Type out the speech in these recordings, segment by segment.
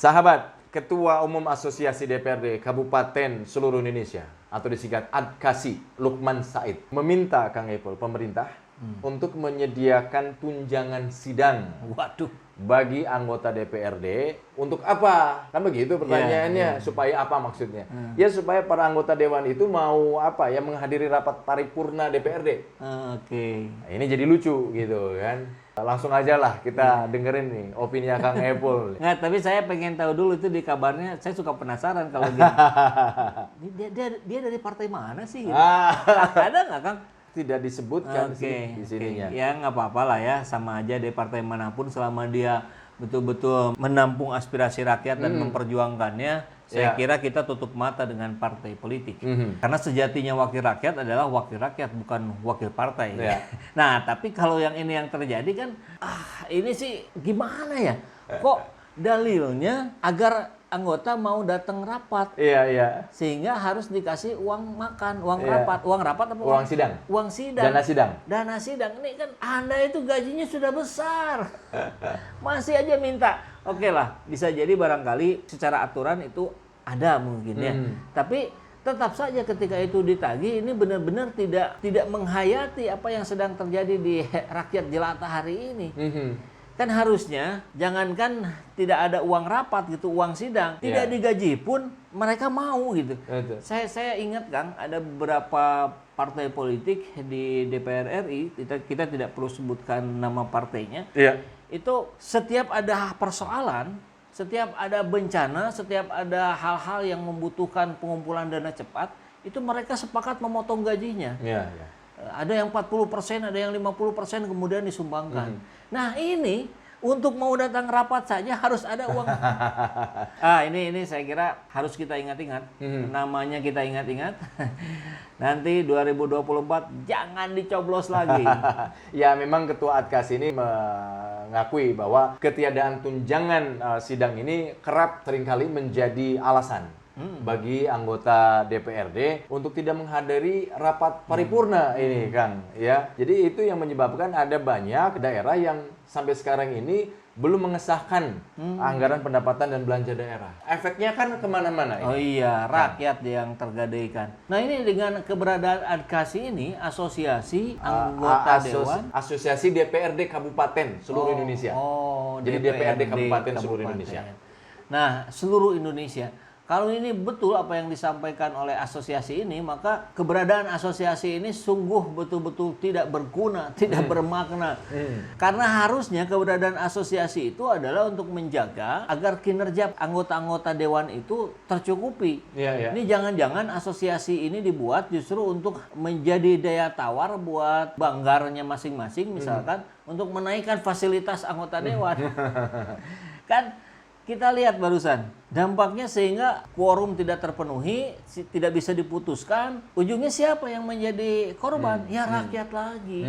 Sahabat, Ketua Umum Asosiasi DPRD Kabupaten seluruh Indonesia atau disingkat ADKASI, Lukman Said, meminta Kang Epul, pemerintah untuk menyediakan tunjangan sidang. Waduh. Bagi anggota DPRD untuk apa? Kan begitu pertanyaannya. Supaya apa maksudnya? Ya supaya para anggota dewan itu mau apa ya, menghadiri rapat paripurna DPRD. Oke. Nah, ini jadi lucu gitu kan. Langsung aja lah kita dengerin nih opini Kang Epul. Nggak, tapi saya pengen tahu dulu itu di kabarnya. Saya suka penasaran kalau gitu. dia dari partai mana sih? Gitu? Ada nggak, Kang? Tidak disebutkan sih di sininya. Ya nggak apa-apa lah ya, sama aja dari partai manapun selama dia betul-betul menampung aspirasi rakyat dan memperjuangkannya. Saya kira kita tutup mata dengan partai politik. Karena sejatinya wakil rakyat adalah wakil rakyat, bukan wakil partai. Nah, tapi kalau yang ini yang terjadi kan, ini sih gimana ya? Kok dalilnya agar anggota mau datang rapat. Iya. Sehingga harus dikasih uang makan, uang rapat. Uang rapat apa? Uang sidang. Uang sidang. Dana sidang. Ini kan Anda itu gajinya sudah besar. Masih aja minta. Oke lah, bisa jadi barangkali secara aturan itu ada mungkin ya. Tapi tetap saja ketika itu ditagih, ini benar-benar tidak menghayati apa yang sedang terjadi di rakyat jelata hari ini. Kan harusnya jangankan tidak ada uang rapat gitu, uang sidang, tidak digaji pun mereka mau gitu. Saya ingat, Kang, ada beberapa partai politik di DPR RI, kita tidak perlu sebutkan nama partainya. Itu setiap ada persoalan, setiap ada bencana, setiap ada hal-hal yang membutuhkan pengumpulan dana cepat, itu mereka sepakat memotong gajinya. Ada yang 40%, ada yang 50% kemudian disumbangkan. Nah, ini untuk mau datang rapat saja harus ada uang. Ini saya kira harus kita ingat-ingat. Namanya kita ingat-ingat. Nanti 2024 jangan dicoblos lagi. Ya, memang Ketua ADKASI ini mengakui bahwa ketiadaan tunjangan sidang ini kerap seringkali menjadi alasan bagi anggota DPRD untuk tidak menghadiri rapat paripurna ini, Kang. Ya, jadi itu yang menyebabkan ada banyak daerah yang sampai sekarang ini belum mengesahkan anggaran pendapatan dan belanja daerah. Efeknya kan kemana-mana. Oh iya, rakyat yang tergadaikan. Nah, ini dengan keberadaan ADKASI ini, asosiasi anggota dewan, asosiasi DPRD Kabupaten seluruh Indonesia. Jadi DPRD Kabupaten seluruh Indonesia. Nah, seluruh Indonesia. Kalau ini betul apa yang disampaikan oleh asosiasi ini, maka keberadaan asosiasi ini sungguh betul-betul tidak berguna, tidak bermakna. Karena harusnya keberadaan asosiasi itu adalah untuk menjaga agar kinerja anggota-anggota dewan itu tercukupi. Ini jangan-jangan asosiasi ini dibuat justru untuk menjadi daya tawar buat banggarnya masing-masing, misalkan untuk menaikkan fasilitas anggota dewan. Kan kita lihat barusan, dampaknya sehingga quorum tidak terpenuhi, tidak bisa diputuskan. Ujungnya siapa yang menjadi korban? Ya rakyat lagi.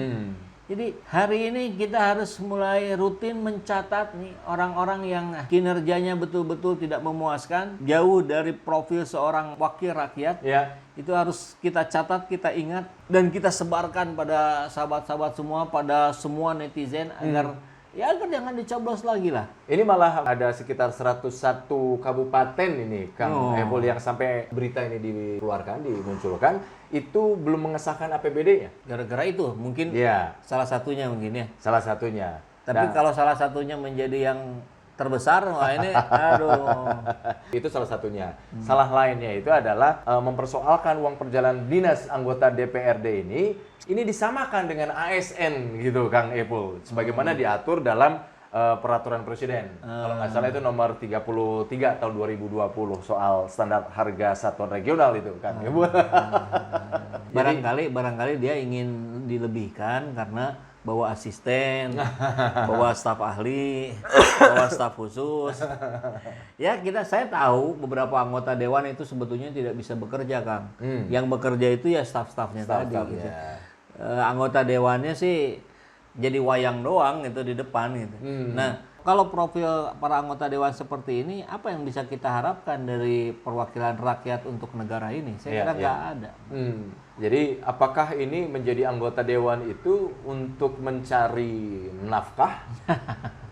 Jadi hari ini kita harus mulai rutin mencatat nih orang-orang yang kinerjanya betul-betul tidak memuaskan, jauh dari profil seorang wakil rakyat. Itu harus kita catat, kita ingat, dan kita sebarkan pada sahabat-sahabat semua, pada semua netizen agar jangan dicoblos lagi lah. Ini malah ada sekitar 101 kabupaten ini, Kang Epul, yang sampai berita ini dikeluarkan, dimunculkan, itu belum mengesahkan APBD-nya. Gara-gara itu mungkin salah satunya mungkin ya. Salah satunya. Tapi kalau salah satunya menjadi yang terbesar, wah ini aduh. Itu salah satunya. Salah lainnya itu adalah mempersoalkan uang perjalanan dinas anggota DPRD ini disamakan dengan ASN gitu, Kang Epul, sebagaimana diatur dalam peraturan presiden. Kalau nggak salah itu nomor 33 tahun 2020 soal standar harga satuan regional itu, Kang Epul. Barangkali dia ingin dilebihkan karena bawa asisten, bawa staf ahli, bawa staf khusus. Saya tahu beberapa anggota dewan itu sebetulnya tidak bisa bekerja, Kang. Yang bekerja itu ya staf-stafnya tadi. Gitu. Anggota dewannya sih jadi wayang doang gitu di depan gitu. Nah, kalau profil para anggota dewan seperti ini, apa yang bisa kita harapkan dari perwakilan rakyat untuk negara ini? Saya kira nggak ada. Jadi apakah ini menjadi anggota dewan itu untuk mencari nafkah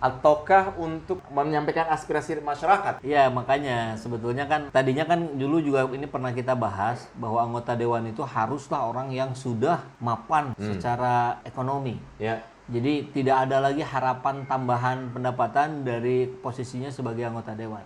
ataukah untuk menyampaikan aspirasi masyarakat? Ya, makanya sebetulnya kan tadinya kan dulu juga ini pernah kita bahas bahwa anggota dewan itu haruslah orang yang sudah mapan secara ekonomi. Ya. Jadi tidak ada lagi harapan tambahan pendapatan dari posisinya sebagai anggota dewan.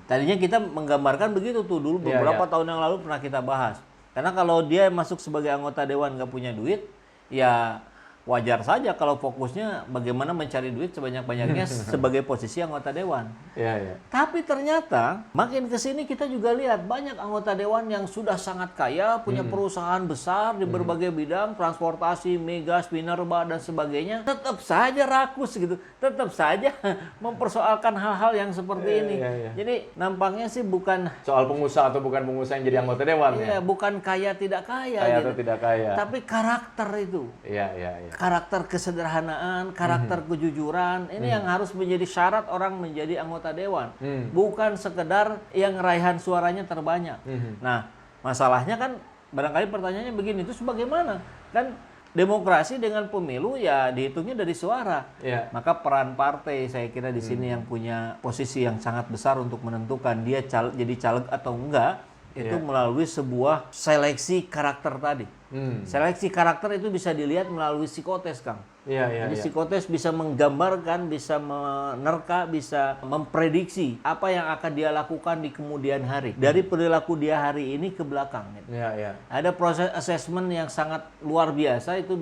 Tadinya kita menggambarkan begitu tuh dulu beberapa tahun yang lalu pernah kita bahas. Karena kalau dia masuk sebagai anggota dewan nggak punya duit, ya wajar saja kalau fokusnya bagaimana mencari duit sebanyak-banyaknya sebagai posisi anggota dewan. Ya. Tapi ternyata makin kesini kita juga lihat banyak anggota dewan yang sudah sangat kaya, punya perusahaan besar di berbagai bidang, transportasi, migas, minerba dan sebagainya. Tetap saja rakus gitu, tetap saja mempersoalkan hal-hal yang seperti ini. Jadi nampaknya sih bukan soal pengusaha atau bukan pengusaha yang jadi anggota dewan ya. Bukan kaya tidak kaya. Kaya gitu. atau tidak kaya. Tapi karakter itu. Iya. Karakter kesederhanaan, karakter kejujuran, ini yang harus menjadi syarat orang menjadi anggota dewan. Bukan sekedar yang raihan suaranya terbanyak. Nah, masalahnya kan barangkali pertanyaannya begini, itu sebagaimana? Kan demokrasi dengan pemilu ya dihitungnya dari suara. Maka peran partai saya kira di sini yang punya posisi yang sangat besar untuk menentukan dia jadi caleg atau enggak, itu melalui sebuah seleksi karakter tadi. Seleksi karakter itu bisa dilihat melalui psikotes, Kang. Jadi psikotes bisa menggambarkan, bisa menerka, bisa memprediksi apa yang akan dia lakukan di kemudian hari. Dari perilaku dia hari ini ke belakang. Ada proses assessment yang sangat luar biasa, itu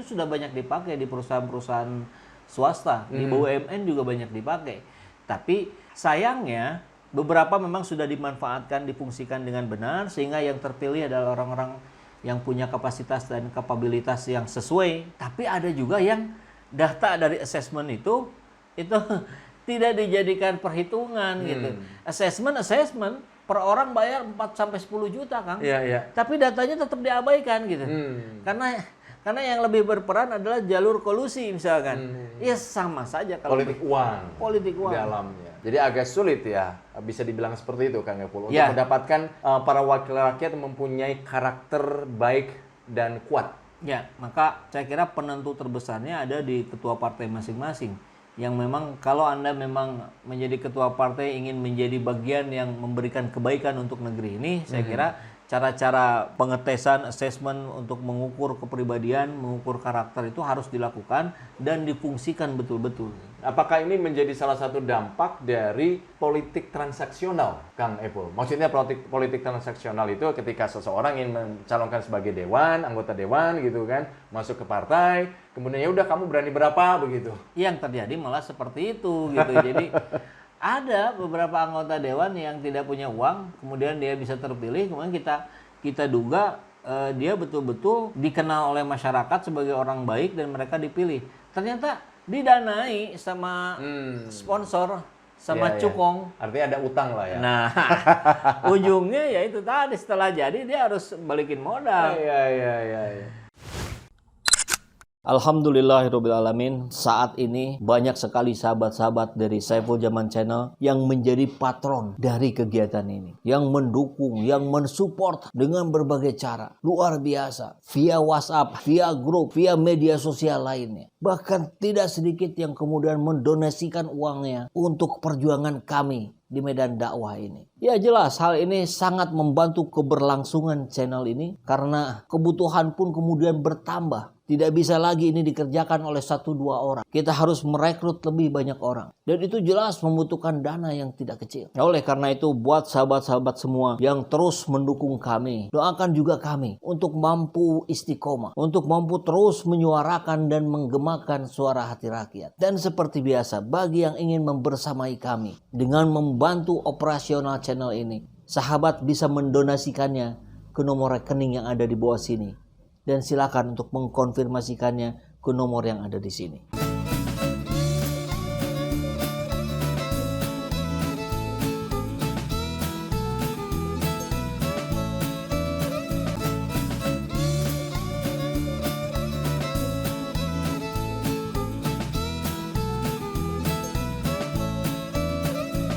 sudah banyak dipakai di perusahaan-perusahaan swasta. Di BUMN juga banyak dipakai. Tapi sayangnya beberapa memang sudah dimanfaatkan, difungsikan dengan benar, sehingga yang terpilih adalah orang-orang yang punya kapasitas dan kapabilitas yang sesuai. Tapi ada juga yang data dari assessment itu tidak dijadikan perhitungan gitu. Assessment per orang bayar 4-10 juta, Kang. Tapi datanya tetap diabaikan gitu. Karena yang lebih berperan adalah jalur kolusi misalkan. Ya sama saja kalau politik uang di dalamnya. Jadi agak sulit ya, bisa dibilang seperti itu Kang Epul, untuk mendapatkan para wakil rakyat yang mempunyai karakter baik dan kuat. Ya, maka saya kira penentu terbesarnya ada di ketua partai masing-masing. Yang memang kalau Anda memang menjadi ketua partai ingin menjadi bagian yang memberikan kebaikan untuk negeri ini, saya kira cara-cara pengetesan, assessment untuk mengukur kepribadian, mengukur karakter itu harus dilakukan dan difungsikan betul-betul. Apakah ini menjadi salah satu dampak dari politik transaksional, Kang Epul? Maksudnya politik transaksional itu ketika seseorang ingin mencalonkan sebagai dewan, anggota dewan gitu kan, masuk ke partai, kemudian ya udah kamu berani berapa begitu. Yang terjadi malah seperti itu gitu. Jadi ada beberapa anggota dewan yang tidak punya uang, kemudian dia bisa terpilih, kemudian kita duga dia betul-betul dikenal oleh masyarakat sebagai orang baik dan mereka dipilih. Ternyata didanai sama sponsor, sama cukong. Artinya ada utang lah ya. Nah, ujungnya ya itu tadi, setelah jadi dia harus balikin modal. Iya. Alhamdulillahirrabbilalamin, saat ini banyak sekali sahabat-sahabat dari Saiful Zaman Channel yang menjadi patron dari kegiatan ini. Yang mendukung, yang mensupport dengan berbagai cara. Luar biasa. Via WhatsApp, via grup, via media sosial lainnya. Bahkan tidak sedikit yang kemudian mendonasikan uangnya untuk perjuangan kami di medan dakwah ini. Ya jelas hal ini sangat membantu keberlangsungan channel ini karena kebutuhan pun kemudian bertambah. Tidak bisa lagi ini dikerjakan oleh 1-2 orang. Kita harus merekrut lebih banyak orang. Dan itu jelas membutuhkan dana yang tidak kecil. Oleh karena itu buat sahabat-sahabat semua yang terus mendukung kami, doakan juga kami untuk mampu istiqomah, untuk mampu terus menyuarakan dan menggemakan suara hati rakyat. Dan seperti biasa, bagi yang ingin membersamai kami dengan membantu operasional channel ini, sahabat bisa mendonasikannya ke nomor rekening yang ada di bawah sini. Dan silakan untuk mengkonfirmasikannya ke nomor yang ada di sini.